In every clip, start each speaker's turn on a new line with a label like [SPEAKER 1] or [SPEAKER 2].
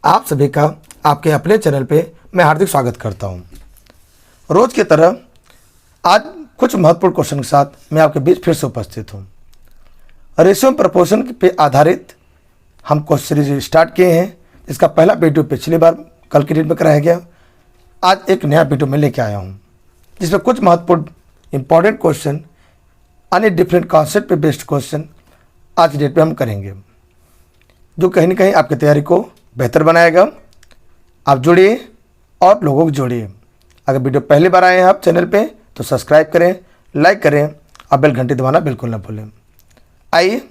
[SPEAKER 1] आप सभी का आपके अपने चैनल पे मैं हार्दिक स्वागत करता हूं। रोज की तरह आज कुछ महत्वपूर्ण क्वेश्चन के साथ मैं आपके बीच फिर से उपस्थित हूं। रेशियो प्रपोर्शन पे आधारित हम क्वेश्चन सीरीज स्टार्ट किए हैं। इसका पहला वीडियो पिछली बार कल की डेट में कराया गया। आज एक नया वीडियो में लेके आया हूं जिसमें कुछ महत्वपूर्ण इंपॉर्टेंट क्वेश्चन अन्य डिफरेंट कॉन्सेप्ट पे बेस्ड क्वेश्चन आज की डेट में हम करेंगे, जो कहीं ना कहीं आपकी तैयारी को बेहतर बनाएगा। आप जुड़िए और लोगों को जोड़िए। अगर वीडियो पहली बार आए हैं आप चैनल पे तो सब्सक्राइब करें, लाइक करें और बेल घंटी दबाना बिल्कुल ना भूलें। आइए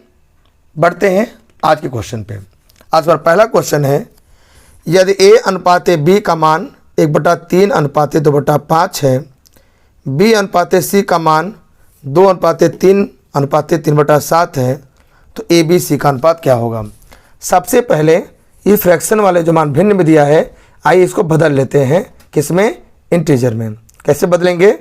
[SPEAKER 1] बढ़ते हैं आज के क्वेश्चन पे। आज हमारा पहला क्वेश्चन है, यदि a अनुपात b का मान 1/3 अनुपात 2/5 है, b अनुपात c का मान 2/3 अनुपात 3/7 है, तो a b c का अनुपात क्या होगा। सबसे पहले ये फ्रैक्शन वाले जो मान भिन्न में दिया है, आइए इसको बदल लेते हैं। किसमें? इंटीजर में। कैसे बदलेंगे?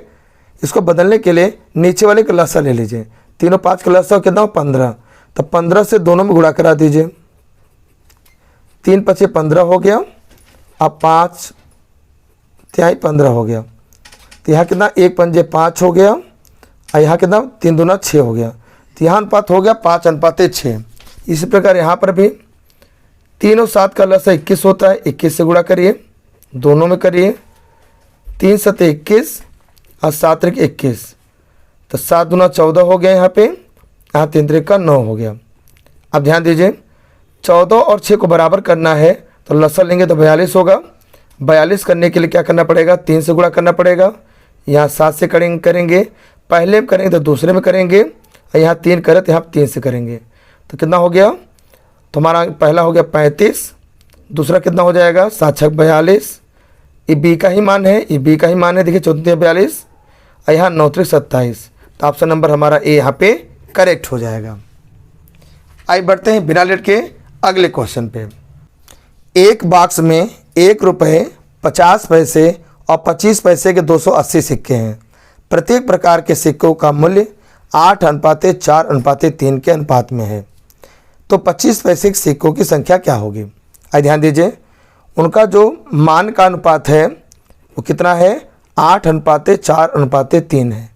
[SPEAKER 1] इसको बदलने के लिए नीचे वाले का लसा ले लीजिए। 3 और 5 का लसा कितना हो? 15। तो 15 से दोनों में गुणा करा दीजिए। 3 5 15 हो गया। अब 5 तिहाई 15 हो गया। तो यहाँ कितना? 1 5 5 हो गया और यहाँ कितना? 3 दूना 6 हो गया। तो यहाँ अनुपात हो गया 5:6। इसी प्रकार यहाँ पर भी 3 और 7 का लसा 21 होता है। 21 से गुणा करिए, दोनों में करिए। 3 7 21 और 7 21, तो 7 दूना 14 हो गया। यहाँ पे 3 3 9 हो गया। अब ध्यान दीजिए, 14 और 6 को बराबर करना है तो लसा लेंगे तो 42 होगा। 42 करने के लिए क्या करना पड़ेगा? 3 से गुणा करना पड़ेगा। यहाँ 7 से करेंगे, पहले में करेंगे तो दूसरे में करेंगे, और यहाँ 3 करें तो यहाँ 3 से करेंगे। तो कितना हो गया? तो हमारा पहला हो गया 35, दूसरा कितना हो जाएगा? 7 6 42। ये बी का ही मान है, ये बी का ही मान है। देखिए 14 42 और यहाँ 9 3 27। तो ऑप्शन नंबर हमारा ए यहाँ पे करेक्ट हो जाएगा। आइए बढ़ते हैं बिना लेट के अगले क्वेश्चन पे। एक बॉक्स में 1 रुपये 50 पैसे और 25 पैसे के 280 सिक्के हैं। प्रत्येक प्रकार के सिक्कों का मूल्य 8:4:3 के अनुपात में है। तो 25 पैसे के सिक्कों की संख्या क्या होगी? आइए ध्यान दीजिए, उनका जो मान का अनुपात है वो कितना है? 8:4:3 है।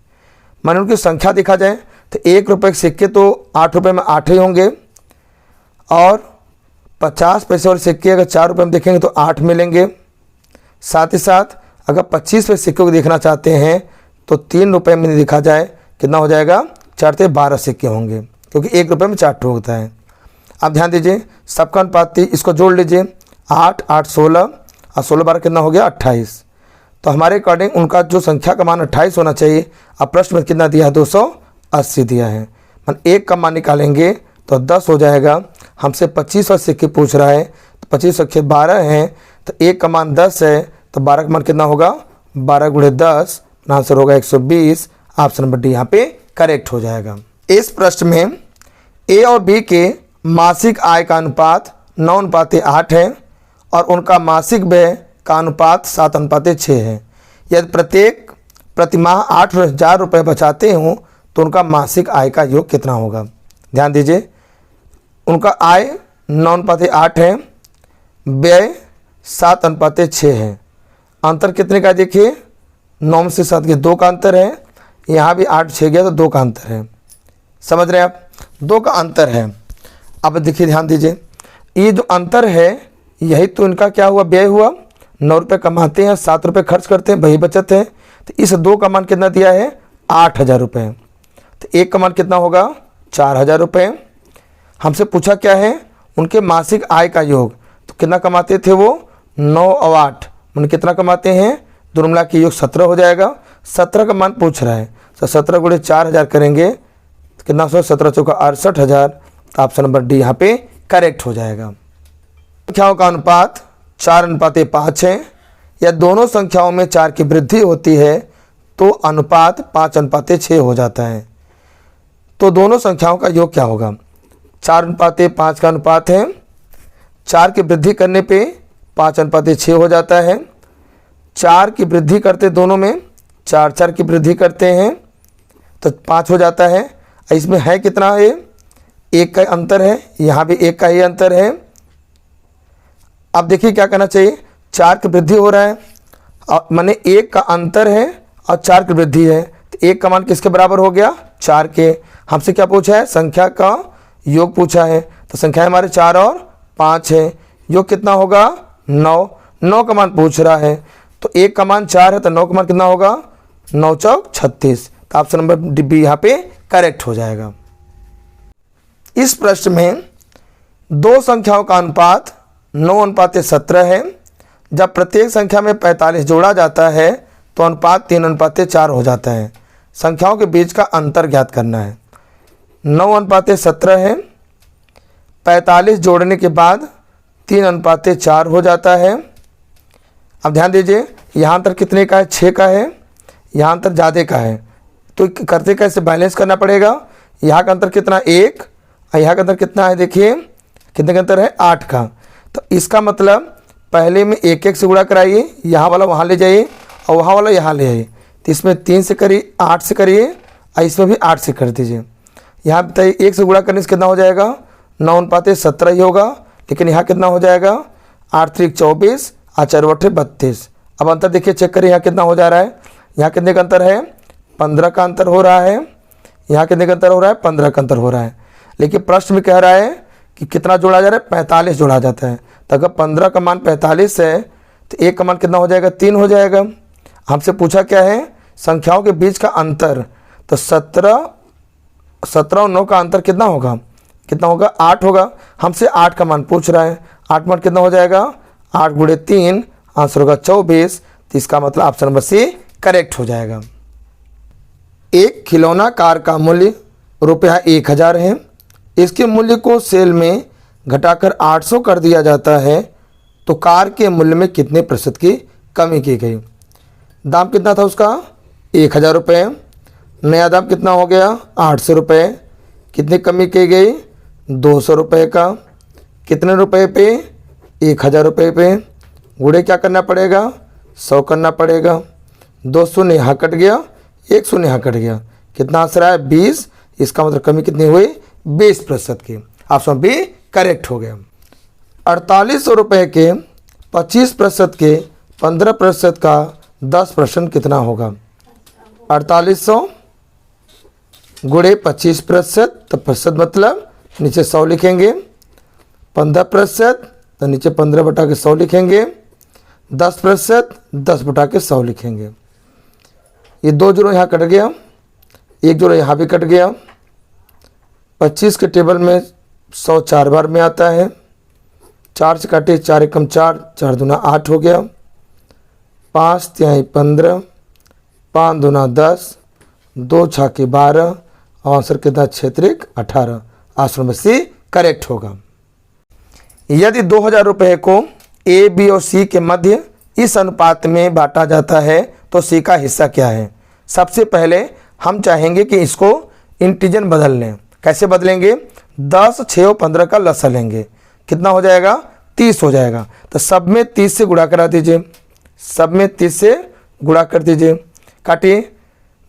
[SPEAKER 1] माने उनकी संख्या देखा जाए तो 1 रुपये के सिक्के तो 8 रुपये में 8 ही होंगे, और 50 पैसे वाले सिक्के अगर 4 रुपये में देखेंगे तो 8 मिलेंगे। साथ ही साथ अगर 25 पैसे सिक्कों को देखना चाहते हैं तो 3 रुपये में देखा जाए कितना हो जाएगा? 4 से 12 सिक्के होंगे, क्योंकि 1 रुपये में 4 ठो होता है। अब ध्यान दीजिए, सबका अनुपात इसको जोड़ लीजिए। 8 8 16 और 16 12 कितना हो गया? 28। तो हमारे अकॉर्डिंग उनका जो संख्या का मान 28 होना चाहिए। अब प्रश्न में कितना दिया है? 280 दिया है। मन 1 का मान निकालेंगे तो 10 हो जाएगा। हमसे 25 और सिक्के पूछ रहा है, तो 25 और 12 हैं, तो 1 का मान 10 है, तो 12 का मान कितना होगा? 12 × 10, आंसर होगा 120। ऑप्शन नंबर डी यहाँ पे करेक्ट हो जाएगा। इस प्रश्न में ए और बी के मासिक आय का अनुपात 9:8 है और उनका मासिक व्यय का अनुपात 7:6 है। यदि प्रत्येक प्रतिमाह 8,000 रुपये बचाते हों तो उनका मासिक आय का योग कितना होगा? ध्यान दीजिए, उनका आय 9:8 है, व्यय 7:6 है। अंतर कितने का? देखिए 9 से 7 के 2 का अंतर है। यहाँ भी 8 6 गया तो 2 का अंतर है। समझ रहे हैं आप? 2 का अंतर है। अब देखिए ध्यान दीजिए, ये जो अंतर है यही तो इनका क्या हुआ? व्यय हुआ। 9 रुपये कमाते हैं, 7 रुपये खर्च करते हैं, वही बचत है। तो इस 2 का मान कितना दिया है? 8,000 रुपये। तो 1 का मान कितना होगा? 4,000 रुपये। हमसे पूछा क्या है? उनके मासिक आय का योग। तो कितना कमाते थे वो? 9 और 8 मैंने कितना कमाते हैं? दोनों मिला के योग 17 हो जाएगा। 17 का मान पूछ रहा है, तो 17 × 4,000 करेंगे तो कितना? 17 चौका 68,000। तो ऑप्शन नंबर डी यहाँ पे करेक्ट हो जाएगा। संख्याओं का अनुपात 4:5 है। या दोनों संख्याओं में 4 की वृद्धि होती है तो अनुपात 5:6 हो जाता है। तो दोनों संख्याओं का योग क्या होगा? 4:5 का अनुपात है, 4 की वृद्धि करने पे 5:6 हो जाता है। 4 की वृद्धि करते दोनों में, 4 4 की वृद्धि करते हैं तो 5 हो जाता है। इसमें है कितना है? 1 का अंतर है, यहाँ भी 1 का ही अंतर है। अब देखिए क्या करना चाहिए, 4 की वृद्धि हो रहा है और माने 1 का अंतर है और 4 की वृद्धि है, तो 1 का मान किसके बराबर हो गया, 4 के। हमसे क्या पूछा है, संख्या का योग पूछा है, तो संख्या हमारे 4 और 5 है, योग कितना होगा 9। 9 का मान पूछ रहा है, तो 1 का मान 4 है तो 9 का मान कितना होगा 9 चौक 36, तो ऑप्शन नंबर बी यहाँ पे करेक्ट हो जाएगा। इस प्रश्न में दो संख्याओं का अनुपात 9:17 है। जब प्रत्येक संख्या में 45 जोड़ा जाता है तो अनुपात 3:4 हो जाता है। संख्याओं के बीच का अंतर ज्ञात करना है। 9:17 है, 45 जोड़ने के बाद 3:4 हो जाता है। अब ध्यान दीजिए, यहाँ अंतर कितने का है, 6 का है, यहाँ अंतर ज़्यादा का है, तो करते कैसे बैलेंस करना पड़ेगा। यहाँ का अंतर कितना 1 और यहाँ का अंतर कितना है, देखिए कितने का अंतर है 8 का। तो इसका मतलब पहले में 1 से गुणा कराइए, यहाँ वाला वहाँ ले जाइए और वहाँ वाला यहाँ ले आइए। तो इसमें 3 से करिए, 8 से करिए और इसमें भी 8 से कर दीजिए। यहाँ बताइए 1 से गुणा करने से कितना हो जाएगा, 9:17 ही होगा, लेकिन यहाँ कितना हो जाएगा 8 3 24 और 4 8 32। अब अंतर देखिए, चेक करिए यहाँ कितना हो जा रहा है, यहाँ कितने का अंतर है 15 का अंतर हो रहा है, यहाँ कितने का अंतर हो रहा है 15 का अंतर हो रहा है। लेकिन प्रश्न में कह रहा है कि कितना जोड़ा जा रहा है, 45 जोड़ा जाता है। तो अगर 15 का मान 45 है तो 1 का मान कितना हो जाएगा 3 हो जाएगा। हमसे पूछा क्या है, संख्याओं के बीच का अंतर, तो 17 और 9 का अंतर कितना होगा, 8 होगा। हमसे 8 का मान पूछ रहा है, 8 मान कितना हो जाएगा 8 × 3, आंसर होगा 24। तो इसका मतलब ऑप्शन नंबर सी करेक्ट हो जाएगा। एक खिलौना कार का मूल्य ₹1000 है। इसके मूल्य को सेल में घटाकर 800 कर दिया जाता है, तो कार के मूल्य में कितने प्रतिशत की कमी की गई। दाम कितना था उसका 1000 रुपये, नया दाम कितना हो गया 800 रुपये, कितनी कमी की गई 200 रुपये का, कितने रुपए पे 1000 रुपये पे, गुणे क्या करना पड़ेगा 100 करना पड़ेगा। 2 शून्य यहाँ कट गया, 1 शून्य यहाँ कट गया, कितना आंसर आया 20। इसका मतलब कमी कितनी हुई 20% की। ऑप्शन बी करेक्ट हो गया। 4800 रुपये के 25% के 15% का 10% कितना होगा। 4800 गुणे 25%, तो प्रतिशत मतलब नीचे 100 लिखेंगे, 15% तो नीचे 15/100 लिखेंगे, 10% 10/100 लिखेंगे। ये 2 जीरो यहाँ कट गया, 1 जीरो यहाँ भी कट गया। 25 के टेबल में 100 4 बार में आता है, 4 से काटे 4 एकम 4, 4 दूना 8 हो गया, 5 तिहाई 15, 5 दूना 10, 2 छाके 12 और आंसर कितना 6 त्रिक 18। ऑप्शन में सी करेक्ट होगा। यदि 2000 रुपये को ए बी और सी के मध्य इस अनुपात में बांटा जाता है तो सी का हिस्सा क्या है। सबसे पहले हम चाहेंगे कि इसको इंटीजर बदल लें। कैसे बदलेंगे, 10 6 और 15 का लसा लेंगे, कितना हो जाएगा 30 हो जाएगा। तो सब में 30 से गुणा करा दीजिए, सब में 30 से गुणा कर दीजिए, काटिए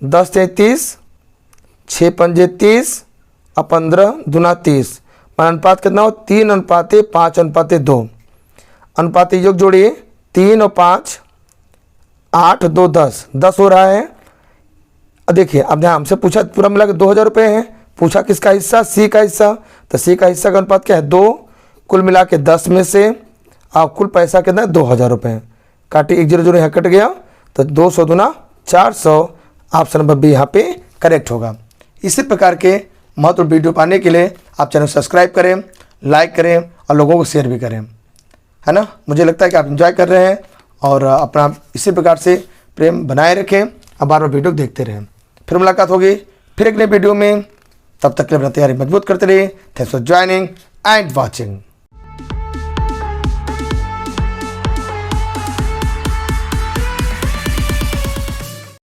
[SPEAKER 1] 10 × 30, 6 × 5 30 और 15 दूना 30। अनुपात कितना हो 3:5:2। अनुपात योग जोड़िए 3 और 5 8 2 10, 10 हो रहा है। अब देखिए, अब ध्यान हमसे पूछा पूरा मिला के 2000 रुपये हैं, पूछा किसका हिस्सा सी का हिस्सा, तो सी का हिस्सा का अनुपात क्या है 2, कुल मिला के 10 में से आप कुल पैसा कितना है 2000 रुपये। काटी 1 0 0 यहाँ कट गया, तो 200 दूना 400। ऑप्शन नंबर बी यहाँ पे करेक्ट होगा। इसी प्रकार के महत्वपूर्ण वीडियो पाने के लिए आप चैनल सब्सक्राइब करें, लाइक करें और लोगों को शेयर भी करें, है ना। मुझे लगता है कि आप एंजॉय कर रहे हैं और अपना इसी प्रकार से प्रेम बनाए रखें, अब बार बार वीडियो देखते रहें। फिर मुलाकात होगी फिर एक नई वीडियो में, तब तक के लिए अपना तैयारी मजबूत करते रहिए। Thanks for joining and watching.